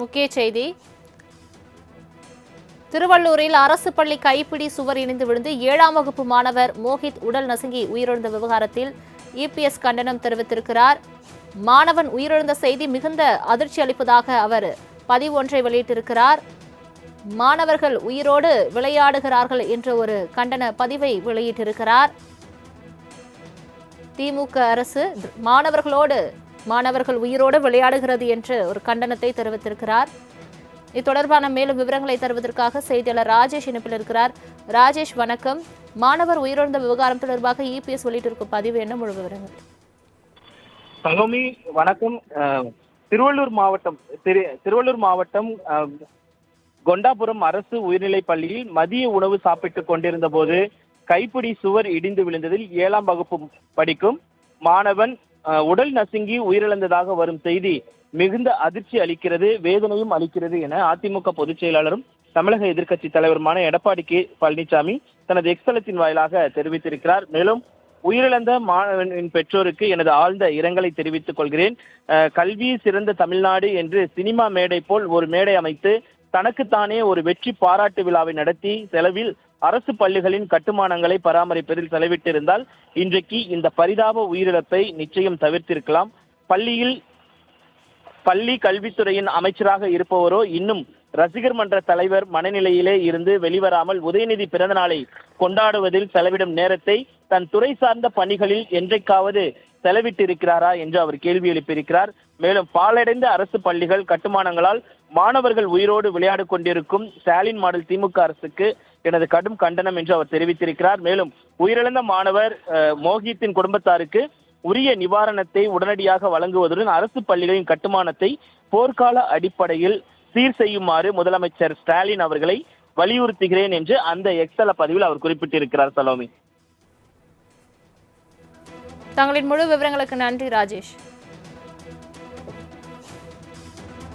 முக்கிய செய்தி. திருவள்ளூரில் அரசு பள்ளி கைப்பிடி சுவர் இணைந்து விழுந்து 7ஆம் வகுப்பு மாணவர் மோஹித் உடல் நசுங்கி உயிரிழந்த விவகாரத்தில் இபிஎஸ் கண்டனம் தெரிவித்திருக்கிறார். மாணவன் உயிரிழந்த செய்தி மிகுந்த அதிர்ச்சி அளிப்பதாக அவர் பதிவு ஒன்றை வெளியிட்டிருக்கிறார். மாணவர்கள் உயிரோடு விளையாடுகிறார்கள் என்ற ஒரு கண்டன பதிவை வெளியிட்டிருக்கிறார். திமுக அரசு மாணவர்கள் உயிரோடு விளையாடுகிறது என்று ஒரு கண்டனத்தை தெரிவித்திருக்கிறார். இது தொடர்பான மேலும் விவரங்களை தருவதற்காக செய்தியாளர் ராஜேஷ் இணைப்பில் இருக்கிறார். ராஜேஷ், வணக்கம். மாணவர் உயிரிழந்த விவகாரம் தொடர்பாக இபிஎஸ் வெளியிட்டிருக்கும் பதிவு என்ன, முழு விவரங்கள்? சலோமி, வணக்கம். திருவள்ளூர் மாவட்டம் கொண்டாபுரம் அரசு உயர்நிலைப் பள்ளியில் மதிய உணவு சாப்பிட்டுக் கொண்டிருந்த போது கைப்பிடி சுவர் இடிந்து விழுந்ததில் 7ஆம் வகுப்பு படிக்கும் மாணவன் உடல் நசுங்கி உயிரிழந்ததாக வரும் செய்தி மிகுந்த அதிர்ச்சி அளிக்கிறது, வேதனையும் அளிக்கிறது என அதிமுக பொதுச் செயலாளரும் தமிழக எதிர்க்கட்சி தலைவருமான எடப்பாடி கே பழனிசாமி தனது எக்ஸ் வாயிலாக தெரிவித்திருக்கிறார். மேலும் உயிரிழந்த மாணவனின் பெற்றோருக்கு எனது ஆழ்ந்த இரங்கலை தெரிவித்துக் கொள்கிறேன். கல்வி சிறந்த தமிழ்நாடு என்று சினிமா மேடை போல் ஒரு மேடை அமைத்து தனக்குத்தானே ஒரு வெற்றி பாராட்டு விழாவை நடத்தி செலவில் அரசு பள்ளிகளின் கட்டுமானங்களை பராமரிப்பதில் செலவிட்டிருந்தால் இன்றைக்கு இந்த பரிதாப உயிரிழப்பை நிச்சயம் தவிர்த்திருக்கலாம். பள்ளி கல்வித்துறையின் அமைச்சராக இருப்பவரோ இன்னும் ரசிகர் மன்ற தலைவர் மனநிலையிலே இருந்து வெளிவராமல் உதயநிதி பிறந்த நாளை கொண்டாடுவதில் செலவிடும் நேரத்தை தன் துறை சார்ந்த பணிகளில் என்றைக்காவது செலவிட்டிருக்கிறாரா என்று அவர் கேள்வி எழுப்பியிருக்கிறார். மேலும் பாழடைந்த அரசு பள்ளிகள் கட்டுமானங்களால் மாணவர்கள் உயிரோடு விளையாடு கொண்டிருக்கும் ஸ்டாலின் மாடல் திமுக அரசுக்கு எனது கடும் கண்டனம் என்று அவர் தெரிவித்திருக்கிறார். மேலும் உயிரிழந்த மாணவர் மோஹித்தின் குடும்பத்தாருக்கு உரிய நிவாரணத்தை உடனடியாக வழங்குவதுடன் அரசு பள்ளிகளின் கட்டுமானத்தை போர்க்கால அடிப்படையில் சீர் செய்யுமாறு முதலமைச்சர் ஸ்டாலின் அவர்களை வலியுறுத்துகிறேன் என்று அந்த எக்ஸல பதிவில் அவர் குறிப்பிட்டிருக்கிறார். சலோமி, தங்களின் முழு விவரங்களுக்கு நன்றி ராஜேஷ்.